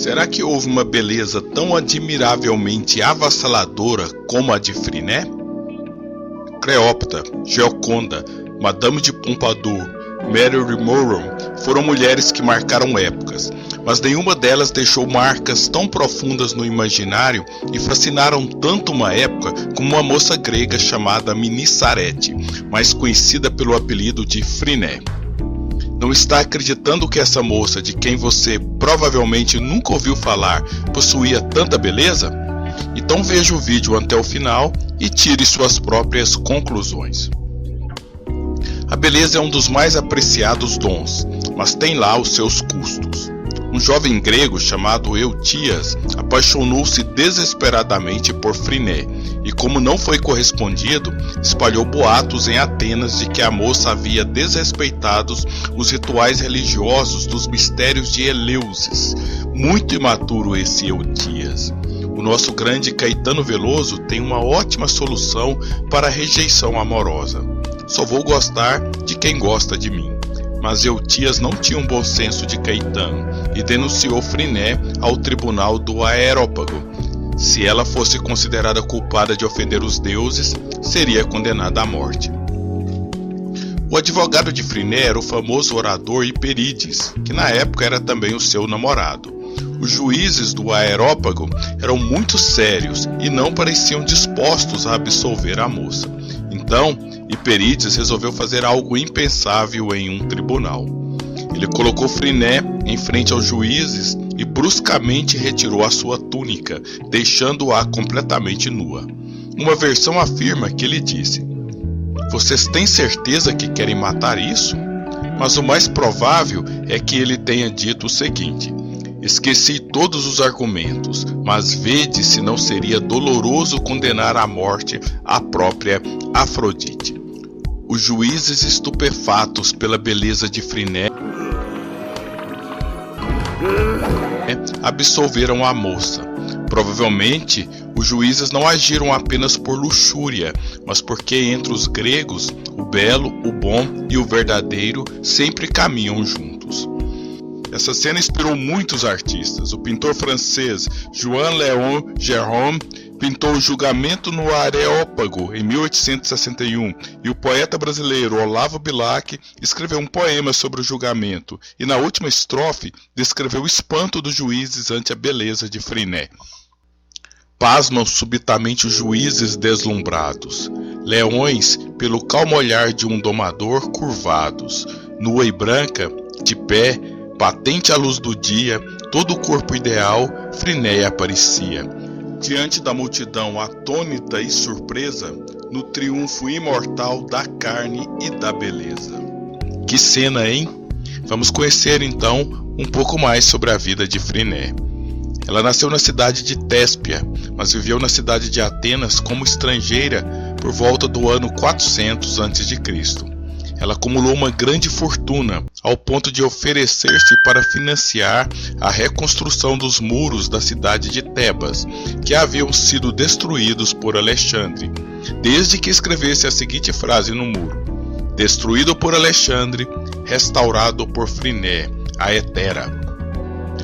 Será que houve uma beleza tão admiravelmente avassaladora como a de Friné? Cleópatra, Gioconda, Madame de Pompadour, Mary Monroe foram mulheres que marcaram épocas, mas nenhuma delas deixou marcas tão profundas no imaginário e fascinaram tanto uma época como uma moça grega chamada Minissarete, mais conhecida pelo apelido de Friné. Não está acreditando que essa moça, de quem você provavelmente nunca ouviu falar, possuía tanta beleza? Então veja o vídeo até o final e tire suas próprias conclusões. A beleza é um dos mais apreciados dons, mas tem lá os seus custos. Um jovem grego chamado Eutias apaixonou-se desesperadamente por Friné e, como não foi correspondido, espalhou boatos em Atenas de que a moça havia desrespeitado os rituais religiosos dos mistérios de Eleusis. Muito imaturo esse Eutias. O nosso grande Caetano Veloso tem uma ótima solução para a rejeição amorosa. Só vou gostar de quem gosta de mim. Mas Eutias não tinha um bom senso de Caetano e denunciou Friné ao tribunal do Areópago. Se ela fosse considerada culpada de ofender os deuses, seria condenada à morte. O advogado de Friné era o famoso orador Hiperídes, que na época era também o seu namorado. Os juízes do Areópago eram muito sérios e não pareciam dispostos a absolver a moça. Então, Hiperídes resolveu fazer algo impensável em um tribunal. Ele colocou Friné em frente aos juízes e bruscamente retirou a sua túnica, deixando-a completamente nua. Uma versão afirma que ele disse: "Vocês têm certeza que querem matar isso?" Mas o mais provável é que ele tenha dito o seguinte: "Esqueci todos os argumentos, mas vede se não seria doloroso condenar à morte a própria Afrodite." Os juízes, estupefatos pela beleza de Friné, absolveram a moça. Provavelmente, os juízes não agiram apenas por luxúria, mas porque entre os gregos, o belo, o bom e o verdadeiro sempre caminham juntos. Essa cena inspirou muitos artistas. O pintor francês Joan-Léon Gérôme pintou o Julgamento no Areópago em 1861 e o poeta brasileiro Olavo Bilac escreveu um poema sobre o julgamento e na última estrofe descreveu o espanto dos juízes ante a beleza de Friné. Pasmam subitamente os juízes deslumbrados, leões pelo calmo olhar de um domador curvados, nua e branca, de pé, patente à luz do dia, todo o corpo ideal, Friné aparecia. Diante da multidão atônita e surpresa, no triunfo imortal da carne e da beleza. Que cena, hein? Vamos conhecer então um pouco mais sobre a vida de Friné. Ela nasceu na cidade de Téspia, mas viveu na cidade de Atenas como estrangeira por volta do ano 400 a.C. Ela acumulou uma grande fortuna, ao ponto de oferecer-se para financiar a reconstrução dos muros da cidade de Tebas, que haviam sido destruídos por Alexandre, desde que escrevesse a seguinte frase no muro: "Destruído por Alexandre, restaurado por Friné, a Hetera."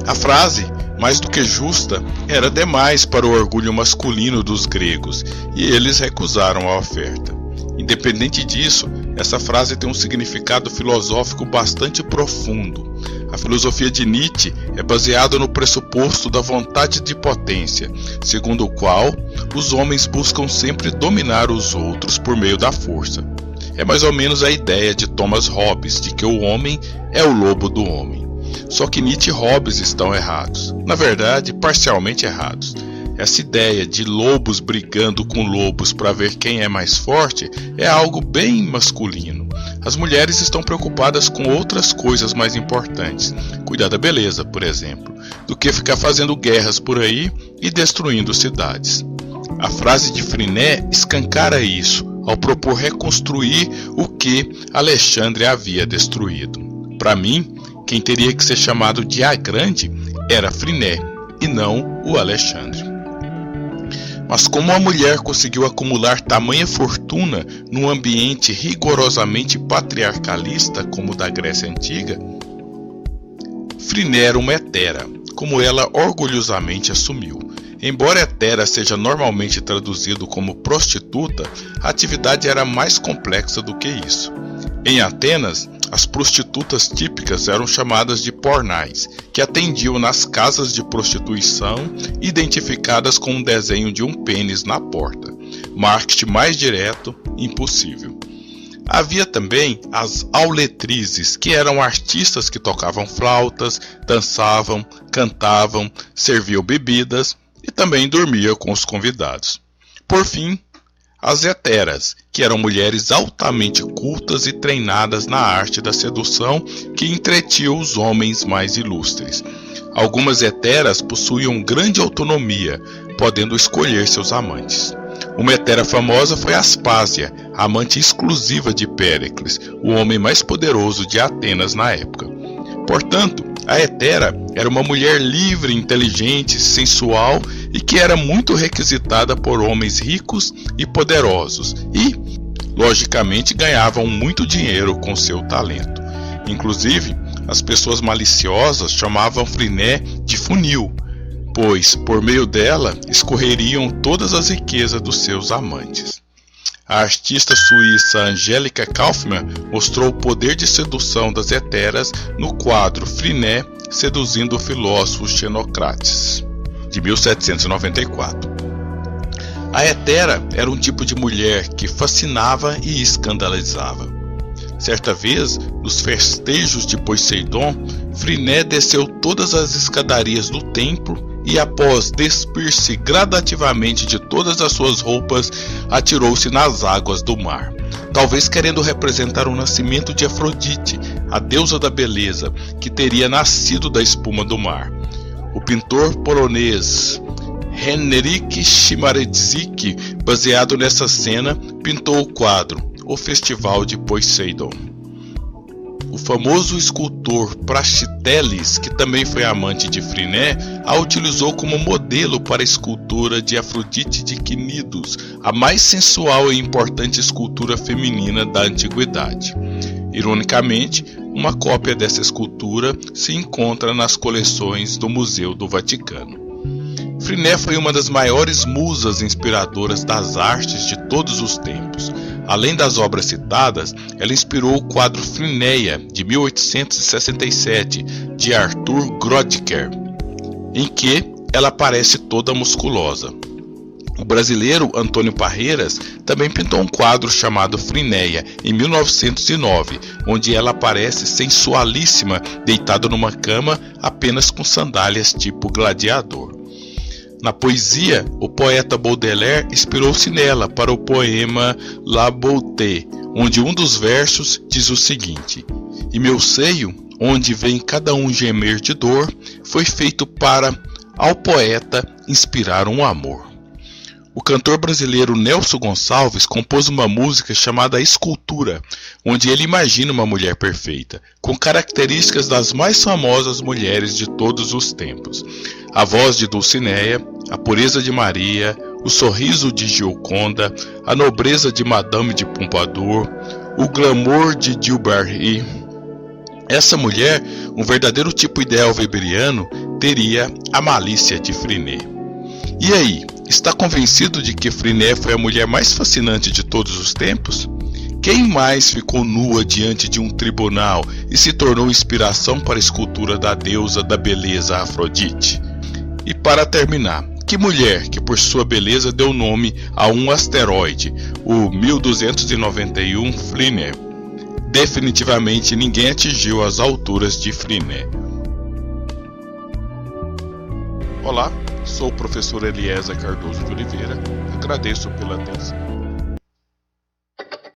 A frase, mais do que justa, era demais para o orgulho masculino dos gregos, e eles recusaram a oferta. Independente disso, essa frase tem um significado filosófico bastante profundo. A filosofia de Nietzsche é baseada no pressuposto da vontade de potência, segundo o qual os homens buscam sempre dominar os outros por meio da força. É mais ou menos a ideia de Thomas Hobbes de que o homem é o lobo do homem. Só que Nietzsche e Hobbes estão errados. Na verdade, parcialmente errados. Essa ideia de lobos brigando com lobos para ver quem é mais forte é algo bem masculino. As mulheres estão preocupadas com outras coisas mais importantes, cuidar da beleza, por exemplo, do que ficar fazendo guerras por aí e destruindo cidades. A frase de Friné escancara isso, ao propor reconstruir o que Alexandre havia destruído. Para mim, quem teria que ser chamado de a Grande era Friné, e não o Alexandre. Mas como a mulher conseguiu acumular tamanha fortuna num ambiente rigorosamente patriarcalista como o da Grécia Antiga? Friné era uma hetera, como ela orgulhosamente assumiu. Embora hetera seja normalmente traduzido como prostituta, a atividade era mais complexa do que isso. Em Atenas, as prostitutas típicas eram chamadas de pornais, que atendiam nas casas de prostituição, identificadas com um desenho de um pênis na porta. Marketing mais direto, impossível. Havia também as auletrizes, que eram artistas que tocavam flautas, dançavam, cantavam, serviam bebidas e também dormiam com os convidados. Por fim, as heteras, que eram mulheres altamente cultas e treinadas na arte da sedução que entretinham os homens mais ilustres. Algumas heteras possuíam grande autonomia, podendo escolher seus amantes. Uma hetera famosa foi Aspásia, a amante exclusiva de Péricles, o homem mais poderoso de Atenas na época. Portanto, a hetera era uma mulher livre, inteligente, sensual e que era muito requisitada por homens ricos e poderosos e, logicamente, ganhavam muito dinheiro com seu talento. Inclusive, as pessoas maliciosas chamavam Friné de funil, pois, por meio dela, escorreriam todas as riquezas dos seus amantes. A artista suíça Angélica Kaufmann mostrou o poder de sedução das heteras no quadro Friné seduzindo o filósofo Xenocrates, de 1794. A hetera era um tipo de mulher que fascinava e escandalizava. Certa vez, nos festejos de Poseidon, Friné desceu todas as escadarias do templo e, após despir-se gradativamente de todas as suas roupas, atirou-se nas águas do mar, talvez querendo representar o nascimento de Afrodite, a deusa da beleza, que teria nascido da espuma do mar. O pintor polonês Henryk Siemirecki, baseado nessa cena, pintou o quadro O Festival de Poseidon. O famoso escultor Praxiteles, que também foi amante de Friné, a utilizou como modelo para a escultura de Afrodite de Cnidos, a mais sensual e importante escultura feminina da antiguidade. Ironicamente, uma cópia dessa escultura se encontra nas coleções do Museu do Vaticano. Friné foi uma das maiores musas inspiradoras das artes de todos os tempos. Além das obras citadas, ela inspirou o quadro Frinéia, de 1867, de Arthur Grodecker, em que ela aparece toda musculosa. O brasileiro Antônio Parreiras também pintou um quadro chamado Frinéia, em 1909, onde ela aparece sensualíssima, deitada numa cama, apenas com sandálias tipo gladiador. Na poesia, o poeta Baudelaire inspirou-se nela para o poema La Beauté, onde um dos versos diz o seguinte: "E meu seio, onde vem cada um gemer de dor, foi feito para, ao poeta, inspirar um amor." O cantor brasileiro Nelson Gonçalves compôs uma música chamada Escultura, onde ele imagina uma mulher perfeita, com características das mais famosas mulheres de todos os tempos. A voz de Dulcinea, a pureza de Maria, o sorriso de Gioconda, a nobreza de Madame de Pompadour, o glamour de Gilbert. Essa mulher, um verdadeiro tipo ideal weberiano, teria a malícia de Friné. E aí, está convencido de que Friné foi a mulher mais fascinante de todos os tempos? Quem mais ficou nua diante de um tribunal e se tornou inspiração para a escultura da deusa da beleza Afrodite? E para terminar, que mulher que por sua beleza deu nome a um asteroide, o 1291 Friné? Definitivamente ninguém atingiu as alturas de Friné. Olá, sou o professor Eliezer Cardoso de Oliveira. Agradeço pela atenção.